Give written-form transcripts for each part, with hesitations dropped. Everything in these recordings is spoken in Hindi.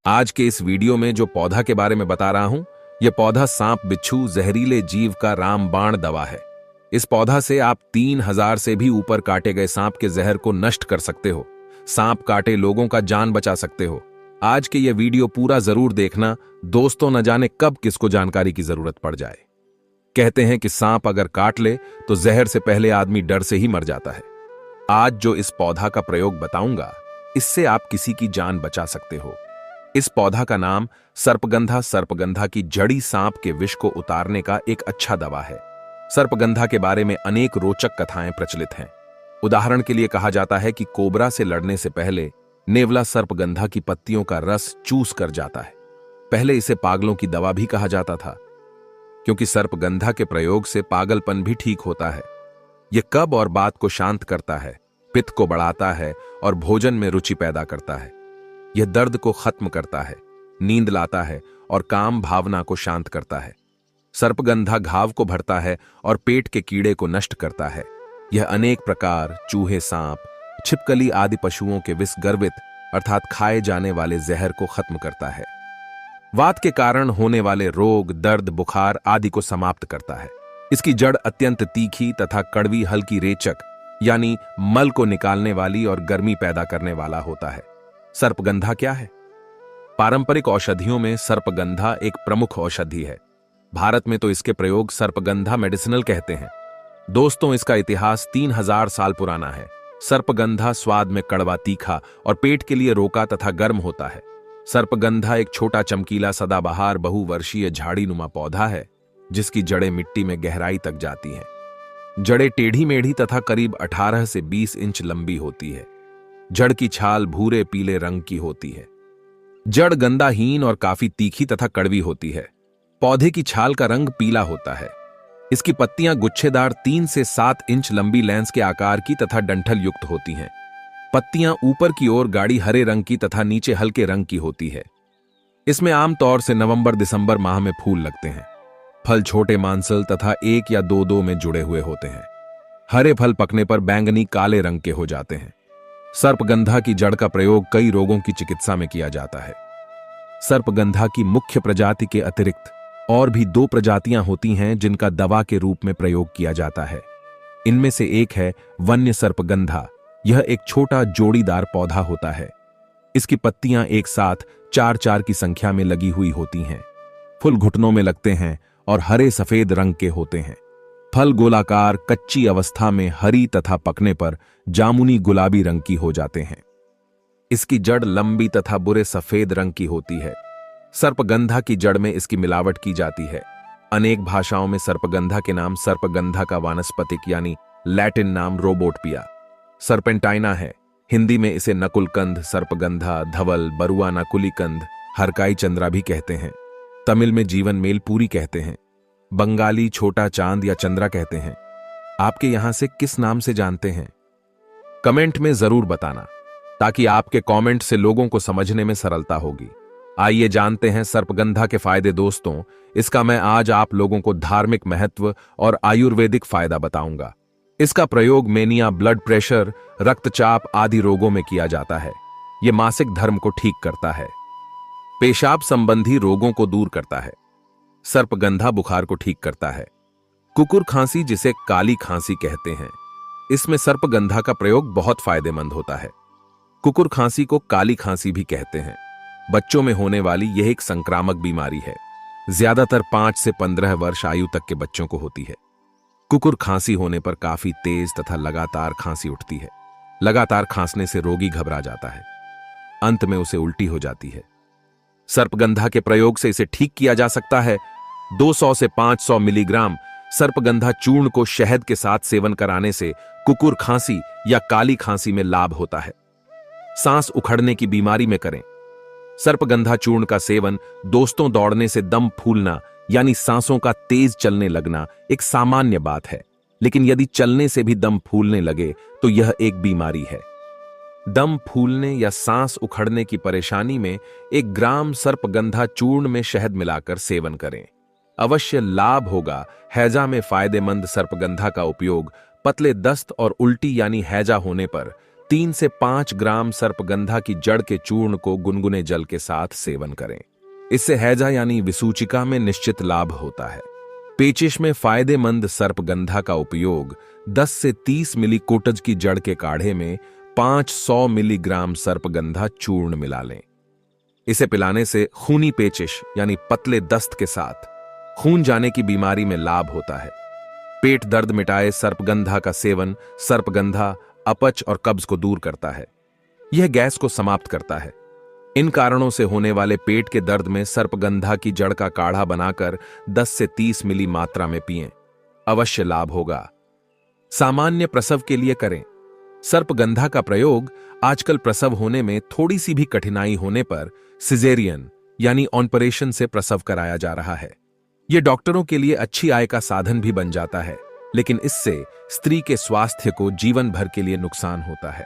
आज के इस वीडियो में जो पौधा के बारे में बता रहा हूं, यह पौधा सांप बिच्छू जहरीले जीव का रामबाण दवा है। इस पौधा से आप 3000 से भी ऊपर काटे गए सांप के जहर को नष्ट कर सकते हो। सांप काटे लोगों का जान बचा सकते हो। आज के यह वीडियो पूरा जरूर देखना दोस्तों, न जाने कब किसको जानकारी की जरूरत पड़ जाए। कहते हैं कि सांप अगर काट ले तो जहर से पहले आदमी डर से ही मर जाता है। आज जो इस पौधा का प्रयोग बताऊंगा, इससे आप किसी की जान बचा सकते हो। इस पौधा का नाम सर्पगंधा की जड़ी सांप के विष को उतारने का एक अच्छा दवा है। सर्पगंधा के बारे में अनेक रोचक कथाएं प्रचलित हैं। उदाहरण के लिए कहा जाता है कि कोबरा से लड़ने से पहले नेवला सर्पगंधा की पत्तियों का रस चूस कर जाता है। पहले इसे पागलों की दवा भी कहा जाता था, क्योंकि सर्पगंधा के प्रयोग से पागलपन भी ठीक होता है। यह कब्ज और बात को शांत करता है, पित्त को बढ़ाता है और भोजन में रुचि पैदा करता है। यह दर्द को खत्म करता है, नींद लाता है और काम भावना को शांत करता है। सर्पगंधा घाव को भरता है और पेट के कीड़े को नष्ट करता है। यह अनेक प्रकार चूहे, सांप, छिपकली आदि पशुओं के विषगर्भित अर्थात खाए जाने वाले जहर को खत्म करता है। वात के कारण होने वाले रोग, दर्द, बुखार आदि को समाप्त करता है। इसकी जड़ अत्यंत तीखी तथा कड़वी, हल्की रेचक यानी मल को निकालने वाली और गर्मी पैदा करने वाला होता है। सर्पगंधा क्या है? पारंपरिक औषधियों में सर्पगंधा एक प्रमुख औषधि है। भारत में तो इसके प्रयोग सर्पगंधा मेडिसिनल कहते हैं। दोस्तों, इसका इतिहास 3000 साल पुराना है। सर्पगंधा स्वाद में कड़वा, तीखा और पेट के लिए रोका तथा गर्म होता है। सर्पगंधा एक छोटा, चमकीला, सदाबहार, बहुवर्षीय झाड़ीनुमा पौधा है, जिसकी जड़ें मिट्टी में गहराई तक जाती हैं। जड़ें टेढ़ी मेढ़ी तथा करीब 18 से 20 इंच लंबी होती है। जड़ की छाल भूरे पीले रंग की होती है। जड़ गंधाहीन और काफी तीखी तथा कड़वी होती है। पौधे की छाल का रंग पीला होता है। इसकी पत्तियां गुच्छेदार 3 से 7 इंच लंबी लेंस के आकार की तथा डंठल युक्त होती हैं। पत्तियां ऊपर की ओर गाढ़ी हरे रंग की तथा नीचे हल्के रंग की होती है। इसमें आमतौर से नवंबर-दिसंबर माह में फूल लगते हैं। फल छोटे, मांसल तथा 1 या 2 में जुड़े हुए होते हैं। हरे फल पकने पर बैंगनी काले रंग के हो जाते हैं। सर्पगंधा की जड़ का प्रयोग कई रोगों की चिकित्सा में किया जाता है। सर्पगंधा की मुख्य प्रजाति के अतिरिक्त और भी 2 प्रजातियां होती हैं जिनका दवा के रूप में प्रयोग किया जाता है। इनमें से एक है वन्य सर्पगंधा। यह एक छोटा जोड़ीदार पौधा होता है। इसकी पत्तियां एक साथ 4-4 की संख्या में लगी हुई होती हैं। फूल घुटनों में लगते हैं और हरे सफेद रंग के होते हैं। फल गोलाकार, कच्ची अवस्था में हरी तथा पकने पर जामुनी गुलाबी रंग की हो जाते हैं। इसकी जड़ लंबी तथा बुरे सफेद रंग की होती है। सर्पगंधा की जड़ में इसकी मिलावट की जाती है। अनेक भाषाओं में सर्पगंधा के नाम सर्पगंधा का वानस्पतिक यानी लैटिन नाम रोबोटपिया सर्पेंटाइना है। हिंदी में इसे नकुलकंद, सर्पगंधा, धवल, बरुआना, कुलीकंद, हरकाई चंद्रा भी कहते हैं। तमिल में जीवन मेल पूरी कहते हैं। बंगाली छोटा चांद या चंद्रा कहते हैं। आपके यहां से किस नाम से जानते हैं? कमेंट में जरूर बताना, ताकि आपके कमेंट से लोगों को समझने में सरलता होगी। आइए जानते हैं सर्पगंधा के फायदे। दोस्तों, इसका मैं आज आप लोगों को धार्मिक महत्व और आयुर्वेदिक फायदा बताऊंगा। इसका प्रयोग मेनिया, ब्लड प्रेशर, रक्तचाप आदि रोगों में किया जाता है। यह मासिक धर्म को ठीक करता है। पेशाब संबंधी रोगों को दूर करता है। सर्पगंधा बुखार को ठीक करता है। कुकुर खांसी, जिसे काली खांसी कहते हैं, इसमें सर्पगंधा का प्रयोग बहुत फायदेमंद होता है। कुकुर खांसी को काली खांसी भी कहते हैं। बच्चों में होने वाली यह एक संक्रामक बीमारी है। ज्यादातर 5 से 15 वर्ष आयु तक के बच्चों को होती है। कुकुर खांसी होने पर काफी तेज तथा लगातार खांसी उठती है। लगातार खांसने से रोगी घबरा जाता है। अंत में उसे उल्टी हो जाती है। सर्पगंधा के प्रयोग से इसे ठीक किया जा सकता है। 200 से 500 मिलीग्राम सर्पगंधा चूर्ण को शहद के साथ सेवन कराने से कुकुर खांसी या काली खांसी में लाभ होता है। सांस उखड़ने की बीमारी में करें। सर्पगंधा चूर्ण का सेवन दोस्तों, दौड़ने से दम फूलना यानी सांसों का तेज चलने लगना एक सामान्य बात है, लेकिन यदि चलने से भी दम फूलने लगे तो यह एक बीमारी है। दम फूलने या सांस उखड़ने की परेशानी में 1 ग्राम सर्पगंधा चूर्ण में शहद मिलाकर सेवन करें। अवश्य लाभ होगा। हैजा में फायदेमंद सर्पगंधा का उपयोग पतले दस्त और उल्टी यानी हैजा होने पर 3 से 5 ग्राम सर्पगंधा की जड़ के चूर्ण को गुनगुने जल के साथ सेवन करें। इससे हैजा यानी विसूचिका में निश्चित लाभ होता है। पेचिश में फायदेमंद सर्पगंधा का उपयोग 10 से 30 मिली कोटज की जड़ के काढ़े में 500 मिलीग्राम सर्पगंधा चूर्ण मिला लें। इसे पिलाने से खूनी पेचिश यानी पतले दस्त के साथ खून जाने की बीमारी में लाभ होता है। पेट दर्द मिटाए सर्पगंधा का सेवन सर्पगंधा अपच और कब्ज को दूर करता है। यह गैस को समाप्त करता है। इन कारणों से होने वाले पेट के दर्द में सर्पगंधा की जड़ का काढ़ा बनाकर 10 से 30 मिली मात्रा में पिएं। अवश्य लाभ होगा। सामान्य प्रसव के लिए करें। सर्पगंधा का प्रयोग आजकल प्रसव होने में थोड़ी सी भी कठिनाई होने पर सिजेरियन यानी ऑपरेशन से प्रसव कराया जा रहा है। यह डॉक्टरों के लिए अच्छी आय का साधन भी बन जाता है, लेकिन इससे स्त्री के स्वास्थ्य को जीवन भर के लिए नुकसान होता है।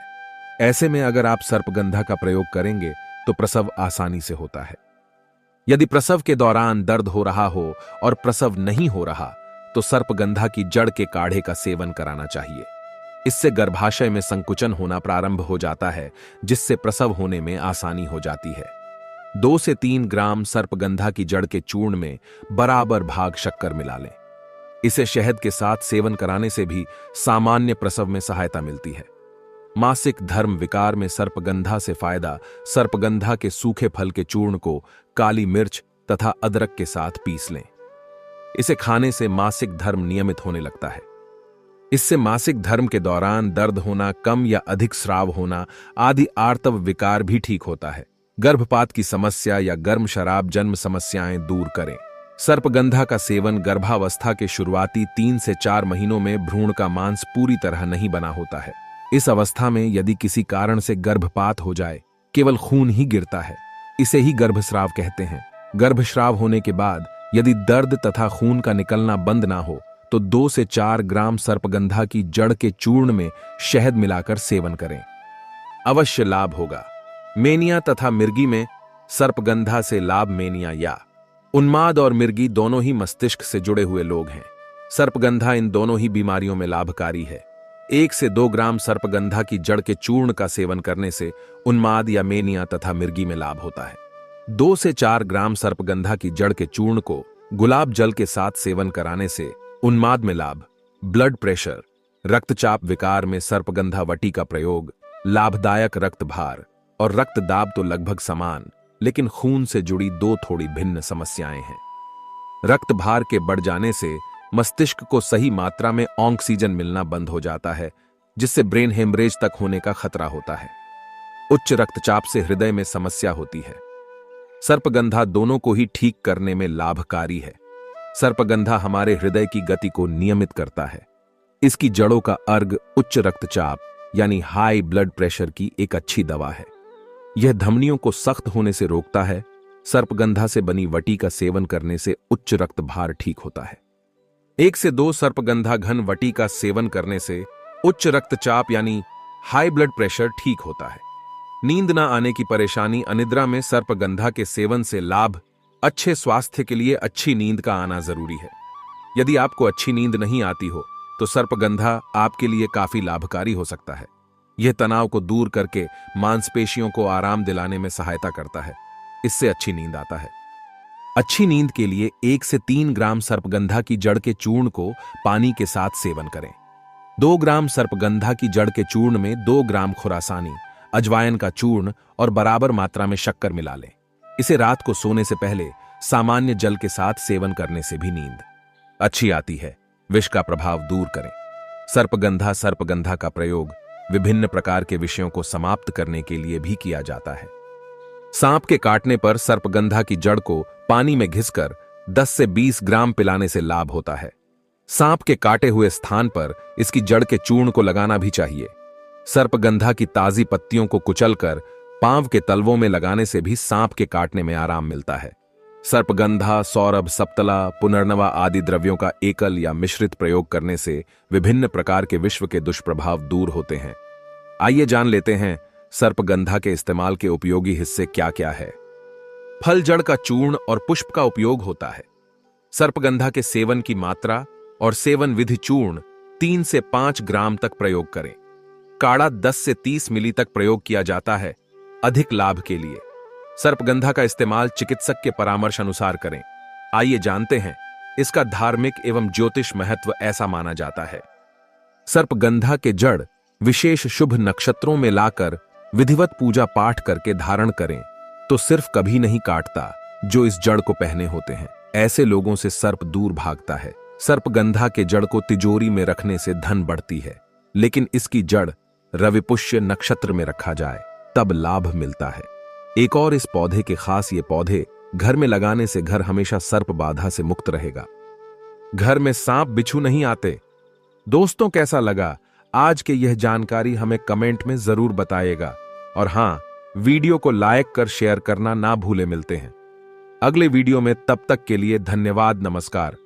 ऐसे में अगर आप सर्पगंधा का प्रयोग करेंगे तो प्रसव आसानी से होता है। यदि प्रसव के दौरान दर्द हो रहा हो और प्रसव नहीं हो रहा तो सर्पगंधा की जड़ के काढ़े का सेवन कराना चाहिए। इससे गर्भाशय में संकुचन होना प्रारंभ हो जाता है, जिससे प्रसव होने में आसानी हो जाती है। 2 से 3 ग्राम सर्पगंधा की जड़ के चूर्ण में बराबर भाग शक्कर मिला लें। इसे शहद के साथ सेवन कराने से भी सामान्य प्रसव में सहायता मिलती है। मासिक धर्म विकार में सर्पगंधा से फायदा सर्पगंधा के सूखे फल के चूर्ण को काली मिर्च तथा अदरक के साथ पीस लें। इसे खाने से मासिक धर्म नियमित होने लगता है। इससे मासिक धर्म के दौरान दर्द होना, कम या अधिक स्राव होना आदि आर्तव विकार भी ठीक होता है। गर्भपात की समस्या या गर्म शराब जन्म समस्याएं दूर करें। सर्पगंधा का सेवन गर्भावस्था के शुरुआती 3 से 4 महीनों में भ्रूण का मांस पूरी तरह नहीं बना होता है। इस अवस्था में यदि किसी कारण से गर्भपात हो जाए, केवल खून ही गिरता है, इसे ही गर्भस्राव कहते हैं। गर्भस्राव होने के बाद यदि दर्द तथा खून का निकलना बंद ना हो तो 2 से 4 ग्राम सर्पगंधा की जड़ के चूर्ण में शहद मिलाकर सेवन करें। अवश्य लाभ होगा। मेनिया तथा मिर्गी में सर्पगंधा से लाभ। मेनिया या उन्माद और मिर्गी दोनों ही मस्तिष्क से जुड़े हुए लोग हैं। सर्पगंधा इन दोनों ही बीमारियों में लाभकारी है। 1 से 2 ग्राम सर्पगंधा की जड़ के चूर्ण का सेवन करने से उन्माद या मेनिया तथा मिर्गी में लाभ होता है। 2 से 4 ग्राम सर्पगंधा की जड़ के चूर्ण को गुलाब जल के साथ सेवन कराने से उन्माद में लाभ। ब्लड प्रेशर, रक्तचाप विकार में सर्पगंधा वटी का प्रयोग लाभदायक। रक्त भार और रक्त दाब तो लगभग समान, लेकिन खून से जुड़ी 2 थोड़ी भिन्न समस्याएं हैं। रक्त भार के बढ़ जाने से मस्तिष्क को सही मात्रा में ऑक्सीजन मिलना बंद हो जाता है, जिससे ब्रेन हेमरेज तक होने का खतरा होता है। उच्च रक्तचाप से हृदय में समस्या होती है। सर्पगंधा दोनों को ही ठीक करने में लाभकारी है। सर्पगंधा हमारे हृदय की गति को नियमित करता है। इसकी जड़ों का अर्घ उच्च रक्तचाप यानी हाई ब्लड प्रेशर की एक अच्छी दवा है। यह धमनियों को सख्त होने से रोकता है। सर्पगंधा से बनी वटी का सेवन करने से उच्च रक्त भार ठीक होता है। 1 से 2 सर्पगंधा घन वटी का सेवन करने से उच्च रक्तचाप यानी हाई ब्लड प्रेशर ठीक होता है। नींद न आने की परेशानी, अनिद्रा में सर्पगंधा के सेवन से लाभ। अच्छे स्वास्थ्य के लिए अच्छी नींद का आना जरूरी है। यदि आपको अच्छी नींद नहीं आती हो तो सर्पगंधा आपके लिए काफी लाभकारी हो सकता है। यह तनाव को दूर करके मांसपेशियों को आराम दिलाने में सहायता करता है। इससे अच्छी नींद आता है। अच्छी नींद के लिए 1 से 3 ग्राम सर्पगंधा की जड़ के चूर्ण को पानी के साथ सेवन करें। 2 ग्राम सर्पगंधा की जड़ के चूर्ण में 2 ग्राम खुरासानी, अजवाइन का चूर्ण और बराबर मात्रा में शक्कर मिला लें। इसे रात को सोने से पहले सामान्य जल के साथ सेवन करने से भी नींद अच्छी आती है। विष का प्रभाव दूर करें। सर्पगंधा का प्रयोग विभिन्न प्रकार के विषयों को समाप्त करने के लिए भी किया जाता है। सांप के काटने पर सर्पगंधा की जड़ को पानी में घिसकर 10 से 20 ग्राम पिलाने से लाभ होता है। सांप के काटे हुए स्थान पर इसकी जड़ के चूर्ण को लगाना भी चाहिए। सर्पगंधा की ताजी पत्तियों को कुचलकर पांव के तलवों में लगाने से भी सांप के काटने में आराम मिलता है। सर्पगंधा, सौरभ, सप्तला, पुनर्नवा आदि द्रव्यों का एकल या मिश्रित प्रयोग करने से विभिन्न प्रकार के विश्व के दुष्प्रभाव दूर होते हैं। आइए जान लेते हैं सर्पगंधा के इस्तेमाल के उपयोगी हिस्से क्या क्या है। फल, जड़ का चूर्ण और पुष्प का उपयोग होता है। सर्पगंधा के सेवन की मात्रा और सेवन विधि: चूर्ण 3 से 5 ग्राम तक प्रयोग करें। काढ़ा 10 से 30 मिली तक प्रयोग किया जाता है अधिक लाभ के लिए। सर्पगंधा का इस्तेमाल चिकित्सक के परामर्श अनुसार करें। आइए जानते हैं इसका धार्मिक एवं ज्योतिष महत्व। ऐसा माना जाता है सर्पगंधा के जड़ विशेष शुभ नक्षत्रों में लाकर विधिवत पूजा पाठ करके धारण करें तो सिर्फ कभी नहीं काटता जो इस जड़ को पहने होते हैं। ऐसे लोगों से सर्प दूर भागता है। सर्पगंधा के जड़ को तिजोरी में रखने से धन बढ़ती है, लेकिन इसकी जड़ रविपुष्य नक्षत्र में रखा जाए तब लाभ मिलता है। एक और इस पौधे के खास, ये पौधे घर में लगाने से घर हमेशा सर्प बाधा से मुक्त रहेगा। घर में सांप बिच्छू नहीं आते। दोस्तों, कैसा लगा आज के यह जानकारी हमें कमेंट में जरूर बताइएगा और हां, वीडियो को लाइक कर शेयर करना ना भूले। मिलते हैं अगले वीडियो में, तब तक के लिए धन्यवाद। नमस्कार।